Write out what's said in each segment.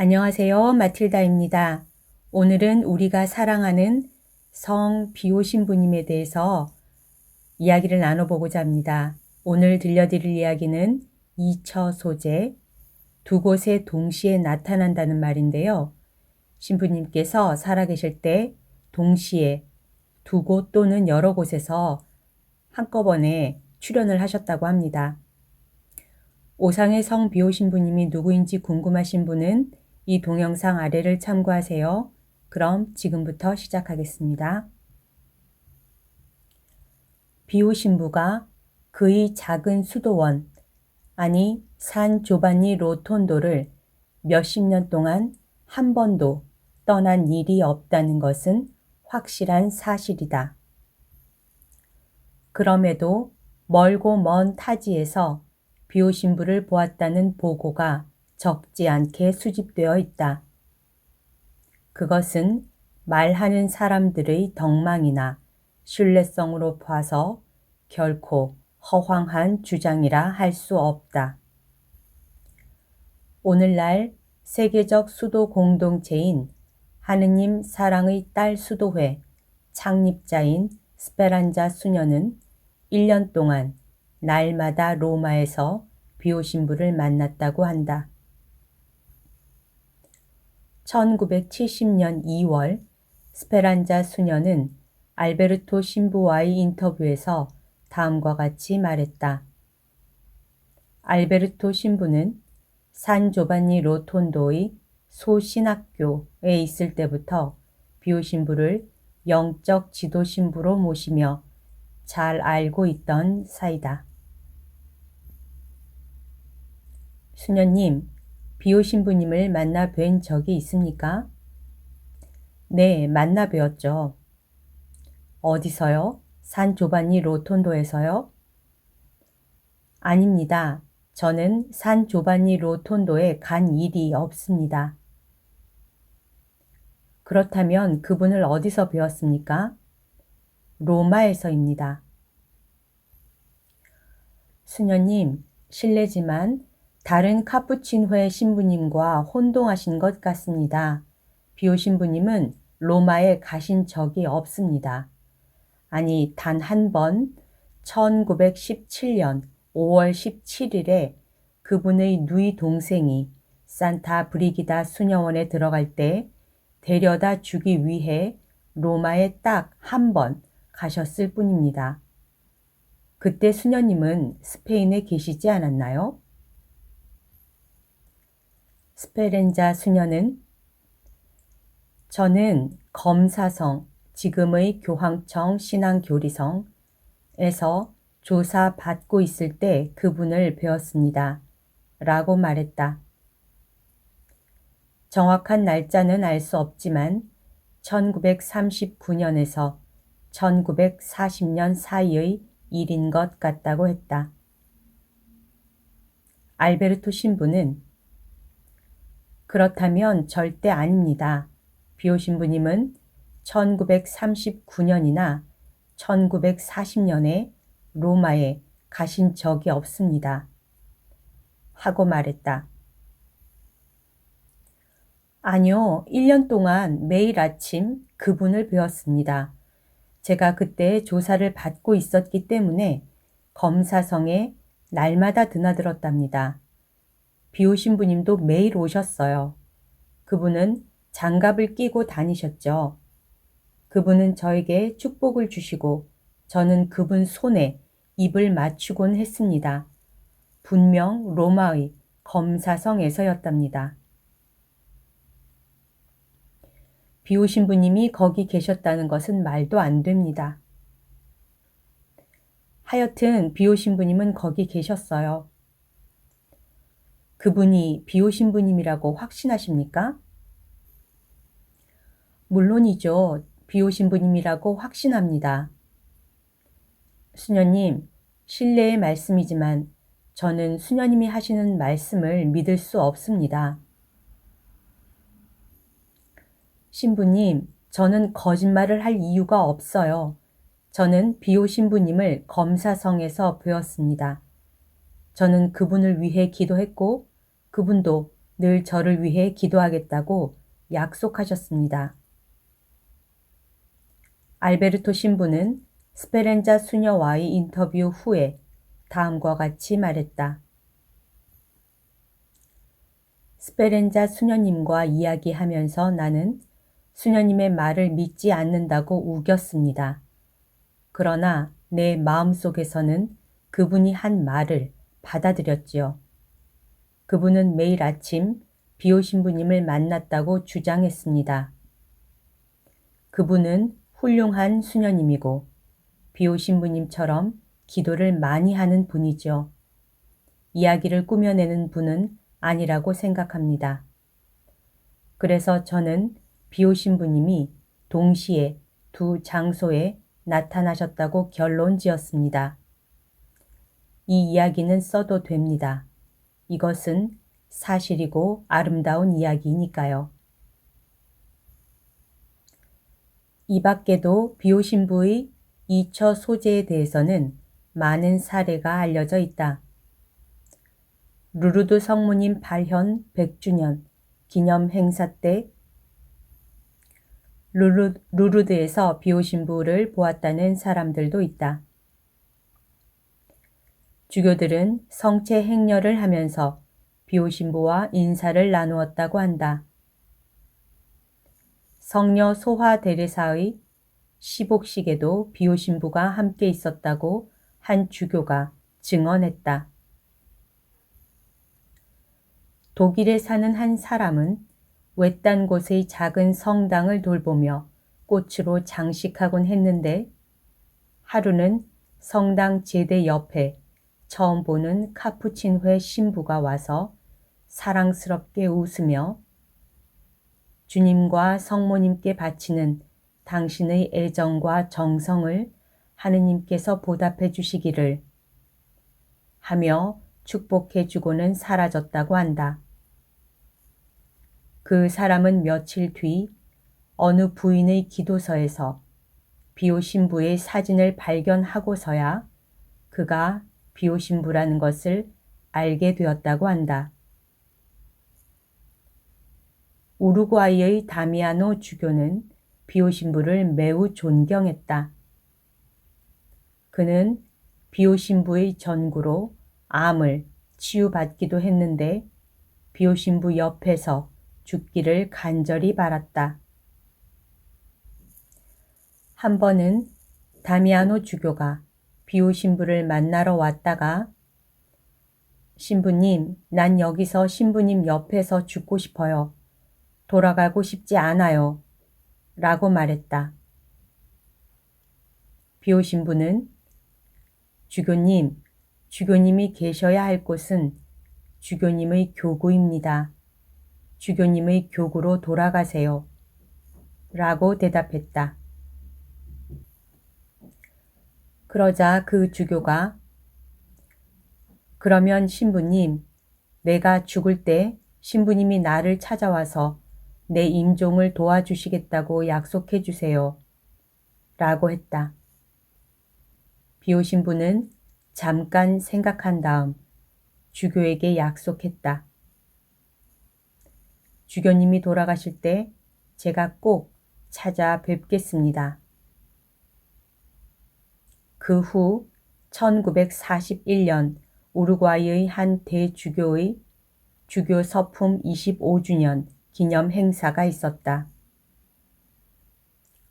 안녕하세요. 마틸다입니다. 오늘은 우리가 사랑하는 성 비오 신부님에 대해서 이야기를 나눠보고자 합니다. 오늘 들려드릴 이야기는 2처 소재, 두 곳에 동시에 나타난다는 말인데요. 신부님께서 살아계실 때 동시에 두 곳 또는 여러 곳에서 한꺼번에 출연을 하셨다고 합니다. 오상의 성 비오 신부님이 누구인지 궁금하신 분은 이 동영상 아래를 참고하세요. 그럼 지금부터 시작하겠습니다. 비오 신부가 그의 작은 수도원, 아니 산 조반니 로톤도를 몇십 년 동안 한 번도 떠난 일이 없다는 것은 확실한 사실이다. 그럼에도 멀고 먼 타지에서 비오 신부를 보았다는 보고가 적지 않게 수집되어 있다. 그것은 말하는 사람들의 덕망이나 신뢰성으로 봐서 결코 허황한 주장이라 할 수 없다. 오늘날 세계적 수도 공동체인 하느님 사랑의 딸 수도회 창립자인 스페란자 수녀는 1년 동안 날마다 로마에서 비오 신부를 만났다고 한다. 1970년 2월 스페란자 수녀는 알베르토 신부와의 인터뷰에서 다음과 같이 말했다. 알베르토 신부는 산 조반니 로톤도의 소신학교에 있을 때부터 비오 신부를 영적 지도 신부로 모시며 잘 알고 있던 사이다. 수녀님, 비오 신부님을 만나 뵌 적이 있습니까? 네, 만나 뵈었죠. 어디서요? 산 조반니 로톤도에서요? 아닙니다. 저는 산 조반니 로톤도에 간 일이 없습니다. 그렇다면 그분을 어디서 뵈었습니까? 로마에서입니다. 수녀님, 실례지만 다른 카푸친회 신부님과 혼동하신 것 같습니다. 비오 신부님은 로마에 가신 적이 없습니다. 아니, 단 한 번 1917년 5월 17일에 그분의 누이 동생이 산타 브리기다 수녀원에 들어갈 때 데려다 주기 위해 로마에 딱 한 번 가셨을 뿐입니다. 그때 수녀님은 스페인에 계시지 않았나요? 스페렌자 수녀는 저는 검사성, 지금의 교황청 신앙교리성에서 조사받고 있을 때 그분을 뵈었습니다. 라고 말했다. 정확한 날짜는 알 수 없지만 1939년에서 1940년 사이의 일인 것 같다고 했다. 알베르토 신부는 그렇다면 절대 아닙니다. 비오 신부님은 1939년이나 1940년에 로마에 가신 적이 없습니다. 하고 말했다. 아니요, 1년 동안 매일 아침 그분을 뵈었습니다. 제가 그때 조사를 받고 있었기 때문에 검사성에 날마다 드나들었답니다. 비오 신부님도 매일 오셨어요. 그분은 장갑을 끼고 다니셨죠. 그분은 저에게 축복을 주시고 저는 그분 손에 입을 맞추곤 했습니다. 분명 로마의 검사성에서였답니다. 비오 신부님이 거기 계셨다는 것은 말도 안 됩니다. 하여튼 비오 신부님은 거기 계셨어요. 그분이 비오 신부님이라고 확신하십니까? 물론이죠. 비오 신부님이라고 확신합니다. 수녀님, 실례의 말씀이지만 저는 수녀님이 하시는 말씀을 믿을 수 없습니다. 신부님, 저는 거짓말을 할 이유가 없어요. 저는 비오 신부님을 검사성에서 뵈었습니다. 저는 그분을 위해 기도했고 그분도 늘 저를 위해 기도하겠다고 약속하셨습니다. 알베르토 신부는 스페렌자 수녀와의 인터뷰 후에 다음과 같이 말했다. 스페렌자 수녀님과 이야기하면서 나는 수녀님의 말을 믿지 않는다고 우겼습니다. 그러나 내 마음속에서는 그분이 한 말을 받아들였지요. 그분은 매일 아침 비오 신부님을 만났다고 주장했습니다. 그분은 훌륭한 수녀님이고 비오 신부님처럼 기도를 많이 하는 분이죠. 이야기를 꾸며내는 분은 아니라고 생각합니다. 그래서 저는 비오 신부님이 동시에 두 장소에 나타나셨다고 결론 지었습니다. 이 이야기는 써도 됩니다. 이것은 사실이고 아름다운 이야기니까요. 이 밖에도 비오 신부의 이처 소재에 대해서는 많은 사례가 알려져 있다. 루르드 성모님 발현 100주년 기념 행사 때 루르드에서 비오 신부를 보았다는 사람들도 있다. 주교들은 성체 행렬을 하면서 비오 신부와 인사를 나누었다고 한다. 성녀 소화 데레사의 시복식에도 비오 신부가 함께 있었다고 한 주교가 증언했다. 독일에 사는 한 사람은 외딴 곳의 작은 성당을 돌보며 꽃으로 장식하곤 했는데 하루는 성당 제대 옆에 처음 보는 카푸친회 신부가 와서 사랑스럽게 웃으며 주님과 성모님께 바치는 당신의 애정과 정성을 하느님께서 보답해 주시기를 하며 축복해 주고는 사라졌다고 한다. 그 사람은 며칠 뒤 어느 부인의 기도서에서 비오 신부의 사진을 발견하고서야 그가 비오 신부라는 것을 알게 되었다고 한다. 우루과이의 다미아노 주교는 비오 신부를 매우 존경했다. 그는 비오 신부의 전구로 암을 치유받기도 했는데 비오 신부 옆에서 죽기를 간절히 바랐다. 한 번은 다미아노 주교가 비오 신부를 만나러 왔다가 신부님, 난 여기서 신부님 옆에서 죽고 싶어요. 돌아가고 싶지 않아요. 라고 말했다. 비오 신부는 주교님, 주교님이 계셔야 할 곳은 주교님의 교구입니다. 주교님의 교구로 돌아가세요. 라고 대답했다. 그러자 그 주교가 그러면 신부님, 내가 죽을 때 신부님이 나를 찾아와서 내 임종을 도와주시겠다고 약속해 주세요. 라고 했다. 비오 신부는 잠깐 생각한 다음 주교에게 약속했다. 주교님이 돌아가실 때 제가 꼭 찾아뵙겠습니다. 그 후 1941년 우루과이의 한 대주교의 주교 서품 25주년 기념 행사가 있었다.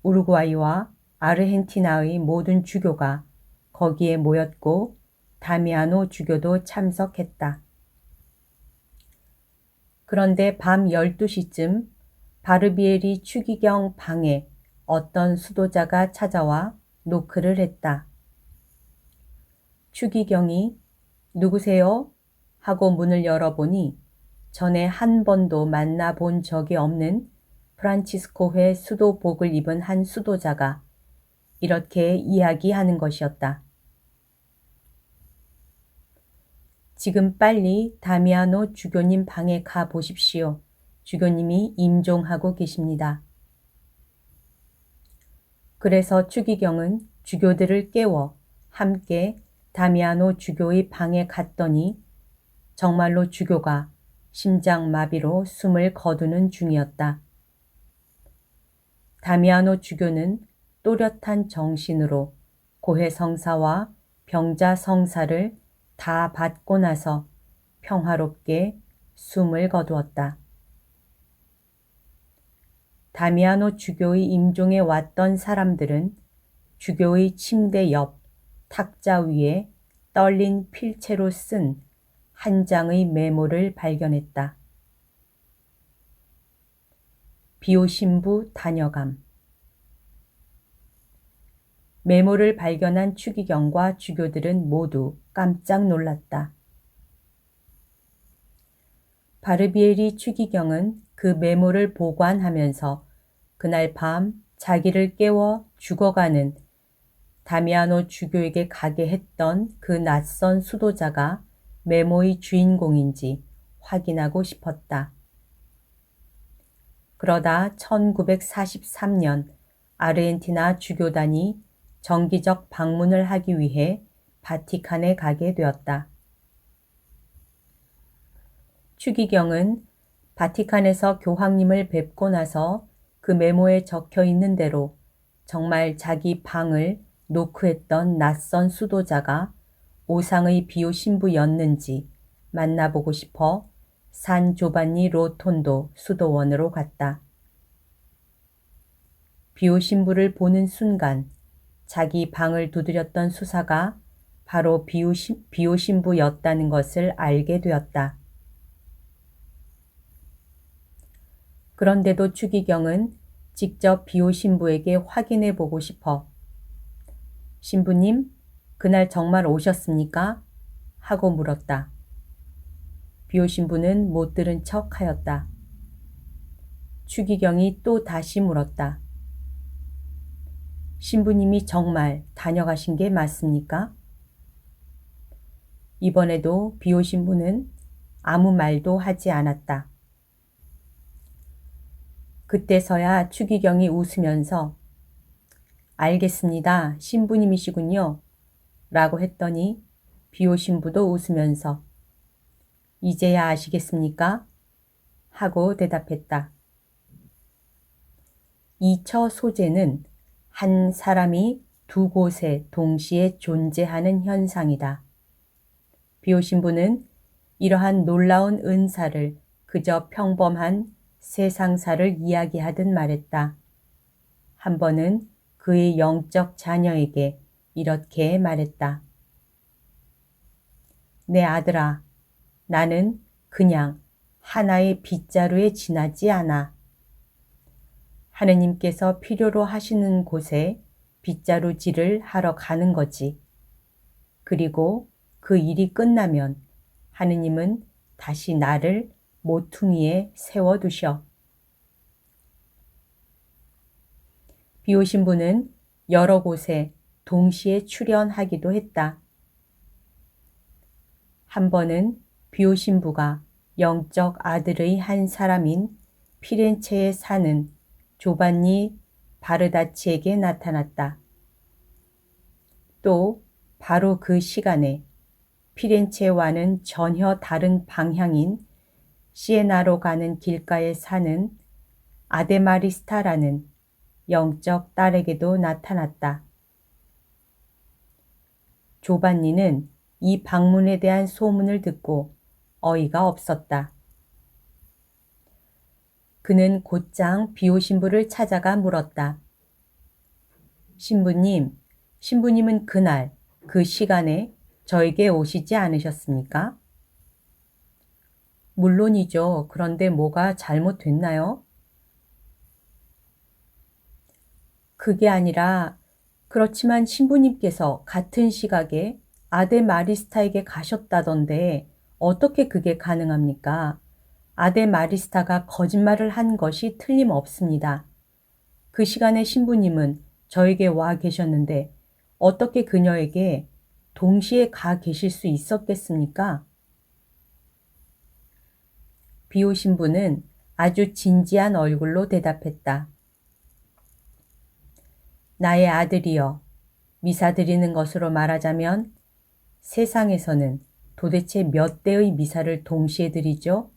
우루과이와 아르헨티나의 모든 주교가 거기에 모였고 다미아노 주교도 참석했다. 그런데 밤 12시쯤 바르비에리 추기경 방에 어떤 수도자가 찾아와 노크를 했다. 추기경이 누구세요? 하고 문을 열어보니 전에 한 번도 만나본 적이 없는 프란치스코회 수도복을 입은 한 수도자가 이렇게 이야기하는 것이었다. 지금 빨리 다미아노 주교님 방에 가 보십시오. 주교님이 임종하고 계십니다. 그래서 추기경은 주교들을 깨워 함께 다미아노 주교의 방에 갔더니 정말로 주교가 심장마비로 숨을 거두는 중이었다. 다미아노 주교는 또렷한 정신으로 고해성사와 병자성사를 다 받고 나서 평화롭게 숨을 거두었다. 다미아노 주교의 임종에 왔던 사람들은 주교의 침대 옆 탁자 위에 떨린 필체로 쓴 한 장의 메모를 발견했다. 비오신부 다녀감. 메모를 발견한 추기경과 주교들은 모두 깜짝 놀랐다. 바르비에리 추기경은 그 메모를 보관하면서 그날 밤 자기를 깨워 죽어가는 다미아노 주교에게 가게 했던 그 낯선 수도자가 메모의 주인공인지 확인하고 싶었다. 그러다 1943년 아르헨티나 주교단이 정기적 방문을 하기 위해 바티칸에 가게 되었다. 추기경은 바티칸에서 교황님을 뵙고 나서 그 메모에 적혀 있는 대로 정말 자기 방을 노크했던 낯선 수도자가 오상의 비오 신부였는지 만나보고 싶어 산 조반니 로톤도 수도원으로 갔다. 비오 신부를 보는 순간 자기 방을 두드렸던 수사가 바로 비오 신부였다는 것을 알게 되었다. 그런데도 추기경은 직접 비오 신부에게 확인해 보고 싶어 신부님, 그날 정말 오셨습니까? 하고 물었다. 비오 신부는 못 들은 척 하였다. 추기경이 또 다시 물었다. 신부님이 정말 다녀가신 게 맞습니까? 이번에도 비오 신부는 아무 말도 하지 않았다. 그때서야 추기경이 웃으면서 알겠습니다. 신부님이시군요. 라고 했더니 비오 신부도 웃으면서 이제야 아시겠습니까? 하고 대답했다. 이 처 소재는 한 사람이 두 곳에 동시에 존재하는 현상이다. 비오 신부는 이러한 놀라운 은사를 그저 평범한 세상사를 이야기하듯 말했다. 한 번은 그의 영적 자녀에게 이렇게 말했다. 내 아들아, 나는 그냥 하나의 빗자루에 지나지 않아. 하느님께서 필요로 하시는 곳에 빗자루질을 하러 가는 거지. 그리고 그 일이 끝나면 하느님은 다시 나를 모퉁이에 세워두셔. 비오 신부는 여러 곳에 동시에 출연하기도 했다. 한 번은 비오 신부가 영적 아들의 한 사람인 피렌체에 사는 조반니 바르다치에게 나타났다. 또 바로 그 시간에 피렌체와는 전혀 다른 방향인 시에나로 가는 길가에 사는 아데마리스타라는 영적 딸에게도 나타났다. 조반니는 이 방문에 대한 소문을 듣고 어이가 없었다. 그는 곧장 비오 신부를 찾아가 물었다. 신부님, 신부님은 그날 그 시간에 저에게 오시지 않으셨습니까? 물론이죠. 그런데 뭐가 잘못됐나요? 그게 아니라 그렇지만 신부님께서 같은 시각에 아데마리스타에게 가셨다던데 어떻게 그게 가능합니까? 아데마리스타가 거짓말을 한 것이 틀림없습니다. 그 시간에 신부님은 저에게 와 계셨는데 어떻게 그녀에게 동시에 가 계실 수 있었겠습니까? 비오 신부는 아주 진지한 얼굴로 대답했다. 나의 아들이여, 미사 드리는 것으로 말하자면 세상에서는 도대체 몇 대의 미사를 동시에 드리죠?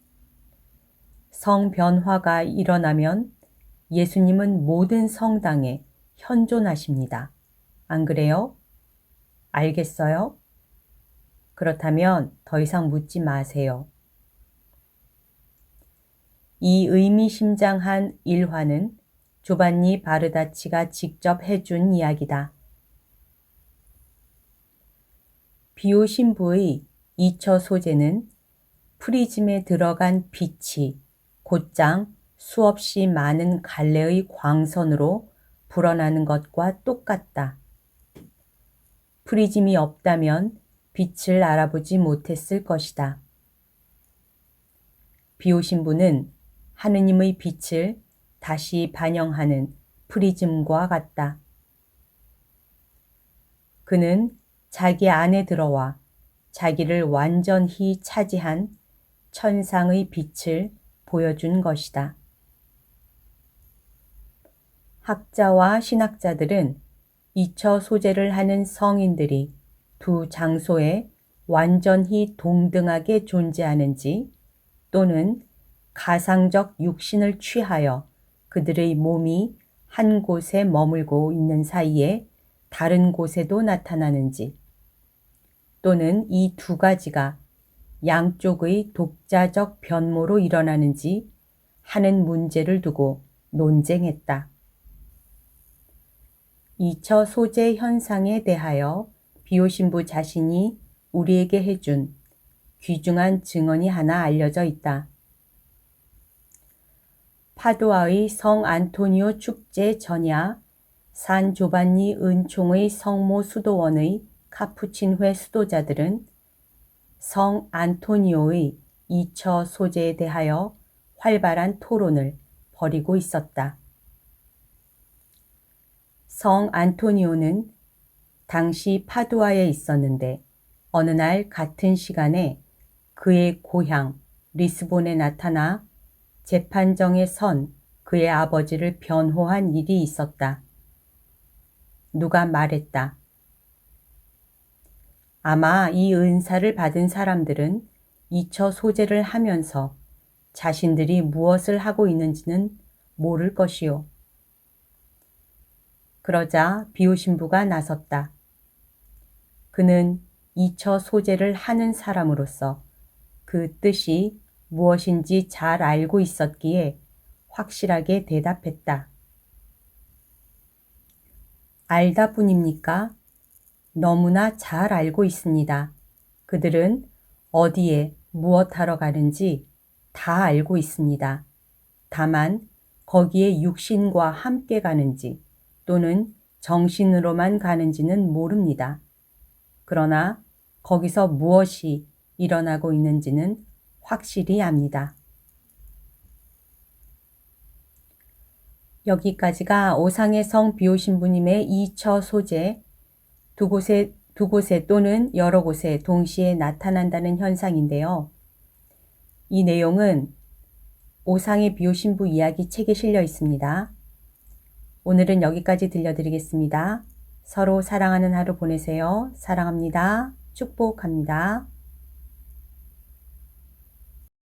성변화가 일어나면 예수님은 모든 성당에 현존하십니다. 안 그래요? 알겠어요? 그렇다면 더 이상 묻지 마세요. 이 의미심장한 일화는 조반니 바르다치가 직접 해준 이야기다. 비오 신부의 2처 소재는 프리즘에 들어간 빛이 곧장 수없이 많은 갈래의 광선으로 불어나는 것과 똑같다. 프리즘이 없다면 빛을 알아보지 못했을 것이다. 비오 신부는 하느님의 빛을 다시 반영하는 프리즘과 같다. 그는 자기 안에 들어와 자기를 완전히 차지한 천상의 빛을 보여준 것이다. 학자와 신학자들은 2처 소재를 하는 성인들이 두 장소에 완전히 동등하게 존재하는지 또는 가상적 육신을 취하여 그들의 몸이 한 곳에 머물고 있는 사이에 다른 곳에도 나타나는지 또는 이 두 가지가 양쪽의 독자적 변모로 일어나는지 하는 문제를 두고 논쟁했다. 2처 소재 현상에 대하여 비오 신부 자신이 우리에게 해준 귀중한 증언이 하나 알려져 있다. 파두아의 성 안토니오 축제 전야 산 조반니 은총의 성모 수도원의 카푸친회 수도자들은 성 안토니오의 2처 소재에 대하여 활발한 토론을 벌이고 있었다. 성 안토니오는 당시 파두아에 있었는데 어느 날 같은 시간에 그의 고향 리스본에 나타나 재판정에 선 그의 아버지를 변호한 일이 있었다. 누가 말했다. 아마 이 은사를 받은 사람들은 2처 소재를 하면서 자신들이 무엇을 하고 있는지는 모를 것이요. 그러자 비오 신부가 나섰다. 그는 2처 소재를 하는 사람으로서 그 뜻이 무엇인지 잘 알고 있었기에 확실하게 대답했다. 알다 뿐입니까? 너무나 잘 알고 있습니다. 그들은 어디에 무엇하러 가는지 다 알고 있습니다. 다만 거기에 육신과 함께 가는지 또는 정신으로만 가는지는 모릅니다. 그러나 거기서 무엇이 일어나고 있는지는 확실히 압니다. 여기까지가 오상의 성 비오 신부님의 2처 소재, 두 곳에 또는 여러 곳에 동시에 나타난다는 현상인데요. 이 내용은 오상의 비오 신부 이야기 책에 실려 있습니다. 오늘은 여기까지 들려드리겠습니다. 서로 사랑하는 하루 보내세요. 사랑합니다. 축복합니다.